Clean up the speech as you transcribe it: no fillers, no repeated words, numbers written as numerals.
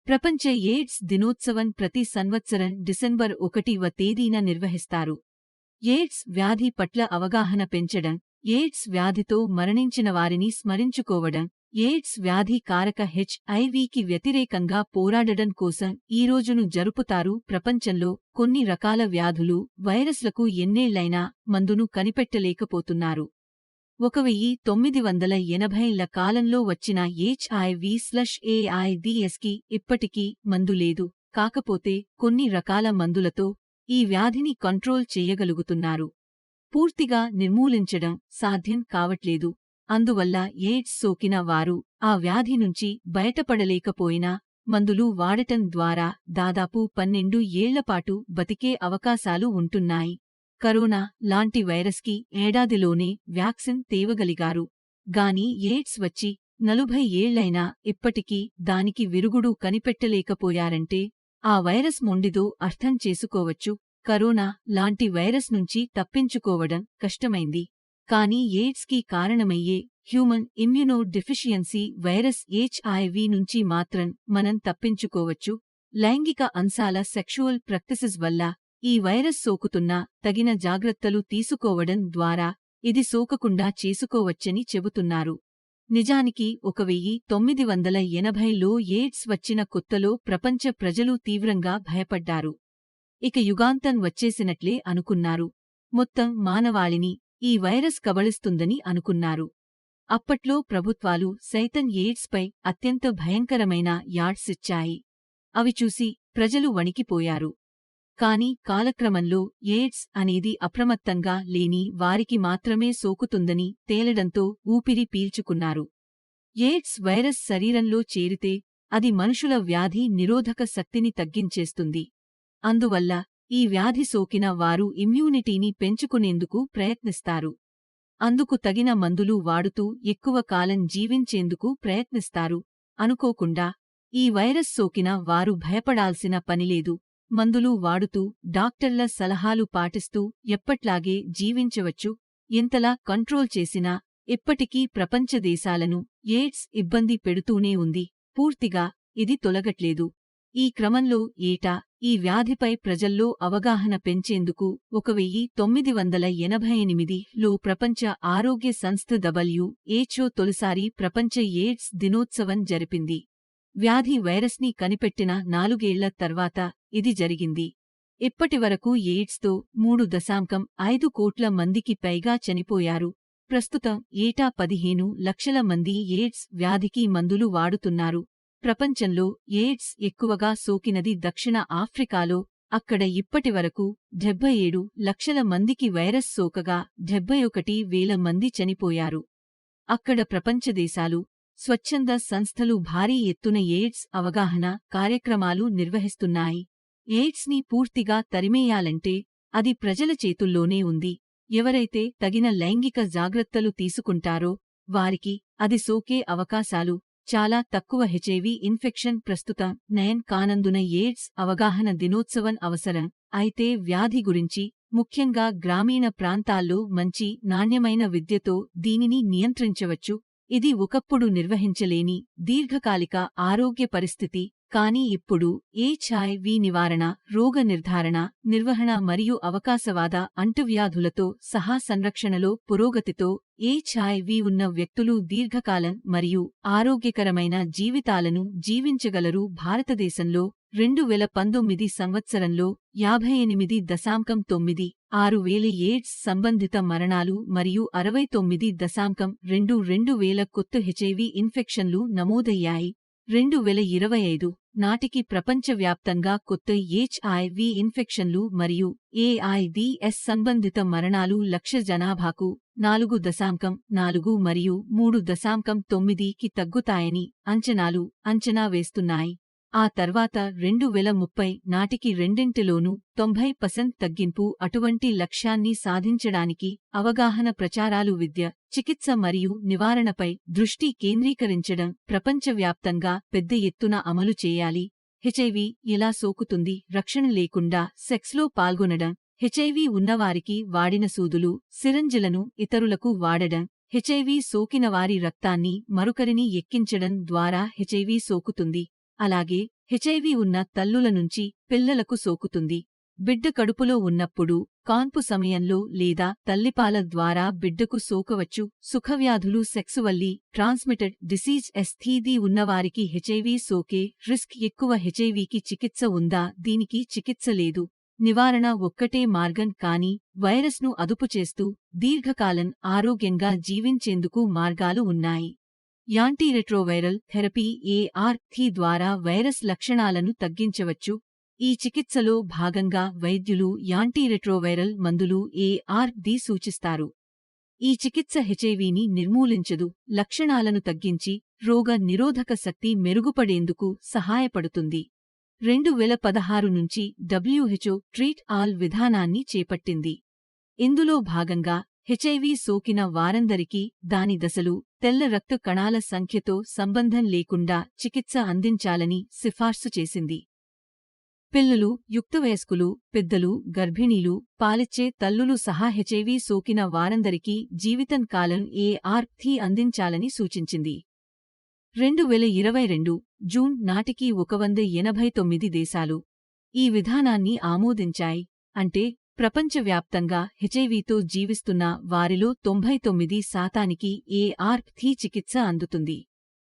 ప్రపంచ ఎయిడ్స్ దినోత్సవం ప్రతి సంవత్సరం డిసెంబర్ 1వ తేదీన నిర్వహిస్తారు. ఎయిడ్స్ వ్యాధి పట్ల అవగాహన పెంచడం, ఎయిడ్స్ వ్యాధితో మరణించిన వారిని స్మరించుకోవడం, ఎయిడ్స్ వ్యాధి కారక హెచ్ఐవికి వ్యతిరేకంగా పోరాడడం కోసం ఈ రోజును జరుపుతారు. ప్రపంచంలో కొన్ని రకాల వ్యాధులు, వైరస్లకు ఎన్నేళ్లైనా మందును కనిపెట్టలేకపోతున్నారు. 1980ల కాలంలో వచ్చిన HIV/AIDS కి ఇప్పటికీ మందు లేదు. కాకపోతే కొన్ని రకాల మందులతో ఈ వ్యాధిని కంట్రోల్ చేయగలుగుతున్నారు. పూర్తిగా నిర్మూలించడం సాధ్యం కావట్లేదు. అందువల్ల ఎయిడ్స్ సోకిన వారు ఆ వ్యాధి నుంచి బయటపడలేకపోయినా మందులు వాడటం ద్వారా దాదాపు 12 ఏళ్లపాటు బతికే అవకాశాలు ఉంటున్నాయి. కరోనా లాంటి వైరస్కి ఏడాదిలోనే వ్యాక్సిన్ తేవగలిగారు. గాని ఎయిడ్స్ వచ్చి 40 ఏళ్లైనా ఇప్పటికీ దానికి విరుగుడు కనిపెట్టలేకపోయారంటే ఆ వైరస్ మొండిదో అర్థం చేసుకోవచ్చు. కరోనా లాంటి వైరస్ నుంచి తప్పించుకోవడం కష్టమైంది. కానీ ఎయిడ్స్కి కారణమయ్యే human immuno deficiency virus HIV నుంచి మాత్రం మనం తప్పించుకోవచ్చు. లైంగిక అంశాల సెక్షువల్ ప్రాక్టీసెస్ వల్ల ఈ వైరస్ సోకుతున్నా తగిన జాగ్రత్తలు తీసుకోవడం ద్వారా ఇది సోకకుండా చేసుకోవచ్చని చెబుతున్నారు. నిజానికి 1980లో ఎయిడ్స్ వచ్చిన కొత్తలో ప్రపంచ ప్రజలు తీవ్రంగా భయపడ్డారు. ఇక యుగాంతం వచ్చేసినట్లే అనుకున్నారు. మొత్తం మానవాళిని ఈ వైరస్ కబళిస్తుందని అనుకున్నారు. అప్పట్లో ప్రభుత్వాలు సైతం ఎయిడ్స్పై అత్యంత భయంకరమైన యార్డ్స్ ఇచ్చాయి. అవి చూసి ప్రజలు వణికిపోయారు. కాని కాలక్రమంలో ఎయిడ్స్ అనేది అప్రమత్తంగా లేని వారికి మాత్రమే సోకుతుందని తేలడంతో ఊపిరి పీల్చుకున్నారు. ఎయిడ్స్ వైరస్ శరీరంలో చేరితే అది మనుషుల వ్యాధి నిరోధక శక్తిని తగ్గించేస్తుంది. అందువల్ల ఈ వ్యాధి సోకిన వారు ఇమ్యూనిటీని పెంచుకునేందుకు ప్రయత్నిస్తారు. అందుకు తగిన మందులు వాడుతూ ఎక్కువ కాలం జీవించేందుకు ప్రయత్నిస్తారు. అనుకోకుండా ఈ వైరస్ సోకిన వారు భయపడాల్సిన పనిలేదు. మందులు వాడుతూ డాక్టర్ల సలహాలు పాటిస్తూ ఎప్పట్లాగే జీవించవచ్చు. ఎంతలా కంట్రోల్ చేసినా ఇప్పటికీ ప్రపంచ దేశాలను ఎయిడ్స్ ఇబ్బంది పెడుతూనే ఉంది. పూర్తిగా ఇది తొలగట్లేదు. ఈ క్రమంలో ఏటా ఈ వ్యాధిపై ప్రజల్లో అవగాహన పెంచేందుకు 1988లో ప్రపంచ ఆరోగ్య సంస్థ WHO తొలిసారి ప్రపంచ ఎయిడ్స్ దినోత్సవం జరిపింది. వ్యాధి వైరస్ని కనిపెట్టిన 4 ఏళ్ల తర్వాత ఇది జరిగింది. ఇప్పటివరకు ఎయిడ్స్తో 3.5 కోట్ల మందికి పైగా చనిపోయారు. ప్రస్తుతం ఏటా 15 లక్షల మంది ఎయిడ్స్ వ్యాధికి మందులు వాడుతున్నారు. ప్రపంచంలో ఎయిడ్స్ ఎక్కువగా సోకినది దక్షిణ ఆఫ్రికాలో. అక్కడ ఇప్పటివరకు 77 లక్షల మందికి వైరస్ సోకగా 71,000 మంది చనిపోయారు. అక్కడ ప్రపంచ దేశాలు, స్వచ్ఛంద సంస్థలు భారీ ఎత్తున ఎయిడ్స్ అవగాహన కార్యక్రమాలు నిర్వహిస్తున్నాయి. ఎయిడ్స్ని పూర్తిగా తరిమేయాలంటే అది ప్రజల చేతుల్లోనే ఉంది. ఎవరైతే తగిన లైంగిక జాగ్రత్తలు తీసుకుంటారో వారికి అది సోకే అవకాశాలు చాలా తక్కువ. హెచ్ఐవి ఇన్ఫెక్షన్ ప్రస్తుతం నయం కానందున ఎయిడ్స్ అవగాహన దినోత్సవం అవసరం. అయితే వ్యాధి గురించి, ముఖ్యంగా గ్రామీణ ప్రాంతాల్లో మంచి నాణ్యమైన విద్యతో దీనిని నియంత్రించవచ్చు. ఇది ఒకప్పుడు నిర్వహించలేని దీర్ఘకాలిక ఆరోగ్య పరిస్థితి. కానీ ఇప్పుడు హెచ్ఐవి నివారణ, రోగ నిర్ధారణ, నిర్వహణ మరియు అవకాశవాద అంటువ్యాధులతో సహా సంరక్షణలో పురోగతితో హెచ్ఐవి ఉన్న వ్యక్తులు దీర్ఘకాలం మరియు ఆరోగ్యకరమైన జీవితాలను జీవించగలరు. భారతదేశంలో 2019 సంవత్సరంలో 58.96,000 ఎయిడ్స్ సంబంధిత మరణాలు మరియు 69.22,000 కొత్త హెచ్ఐవి ఇన్ఫెక్షన్లు నమోదయ్యాయి. 2025 నాటికి ప్రపంచవ్యాప్తంగా కొత్త హెచ్ఐవి ఇన్ఫెక్షన్లు మరియు AIDS సంబంధిత మరణాలు లక్ష జనాభాకు 4.4 మరియు 3.9కి తగ్గుతాయని అంచనా వేస్తున్నాయి. ఆ తర్వాత 2030 నాటికి రెండింటిలోనూ 90% తగ్గింపు. అటువంటి లక్ష్యాన్ని సాధించడానికి అవగాహన, ప్రచారాలు, విద్య, చికిత్స మరియు నివారణపై దృష్టి కేంద్రీకరించడం, ప్రపంచవ్యాప్తంగా పెద్ద ఎత్తున అమలు చేయాలి. హెచ్ఐవి ఎలా సోకుతుంది? రక్షణ లేకుండా సెక్స్లో పాల్గొనడం, హెచ్ఐవి ఉన్నవారికి వాడిన సూదులు, సిరంజిలను ఇతరులకు వాడడం, హెచ్ఐవి సోకినవారి రక్తాన్ని మరొకరిని ఎక్కించడం ద్వారా హెచ్ఐవి సోకుతుంది. అలాగే హెచ్ఐవి ఉన్న తల్లుల నుంచి పిల్లలకు సోకుతుంది. బిడ్డ కడుపులో ఉన్నప్పుడు, కాన్పు సమయంలో లేదా తల్లిపాల ద్వారా బిడ్డకు సోకవచ్చు. సుఖవ్యాధులు సెక్సువల్లీ ట్రాన్స్మిటెడ్ డిసీజ్ ఎస్టీడీ ఉన్నవారికి హెచ్ఐవి సోకే రిస్క్ ఎక్కువ. హెచ్ఐవికి చికిత్స ఉందా? దీనికి చికిత్స లేదు. నివారణ ఒక్కటే మార్గం, కానీ వైరస్ను అదుపు చేస్తూ దీర్ఘకాలం ఆరోగ్యంగా జీవించేందుకు మార్గాలు ఉన్నాయి. యాంటీరెట్రోవైరల్ థెరపీ ఏఆర్టీ ద్వారా వైరస్ లక్షణాలను తగ్గించవచ్చు. ఈ చికిత్సలో భాగంగా వైద్యులు యాంటీరెట్రోవైరల్ మందులు ఏఆర్డి సూచిస్తారు. ఈ చికిత్స హెచ్ఐవిని నిర్మూలించదు, లక్షణాలను తగ్గించి రోగ నిరోధక శక్తి మెరుగుపడేందుకు సహాయపడుతుంది. 2016 నుంచి WHO ట్రీట్ ఆల్ విధానాన్ని చేపట్టింది. ఇందులో భాగంగా హెచ్ఐవి సోకిన వారందరికీ దాని దశలు, తెల్ల రక్త కణాల సంఖ్యతో సంబంధం లేకుండా చికిత్స అందించాలని సిఫార్సు చేసింది. పిల్లలు, యుక్తవయస్కులు, పెద్దలు, గర్భిణీలు, పాలిచ్చే తల్లులు సహా హెచ్ఐవి సోకిన వారందరికీ జీవితంకాలం ఏఆర్టీ అందించాలని సూచించింది. 2022 జూన్ నాటికి 189 దేశాలు ఈ విధానాన్ని ఆమోదించాయి. అంటే ప్రపంచవ్యాప్తంగా హెచ్ఐవితో జీవిస్తున్న వారిలో 99% ఏఆర్టీ చికిత్స అందుతుంది.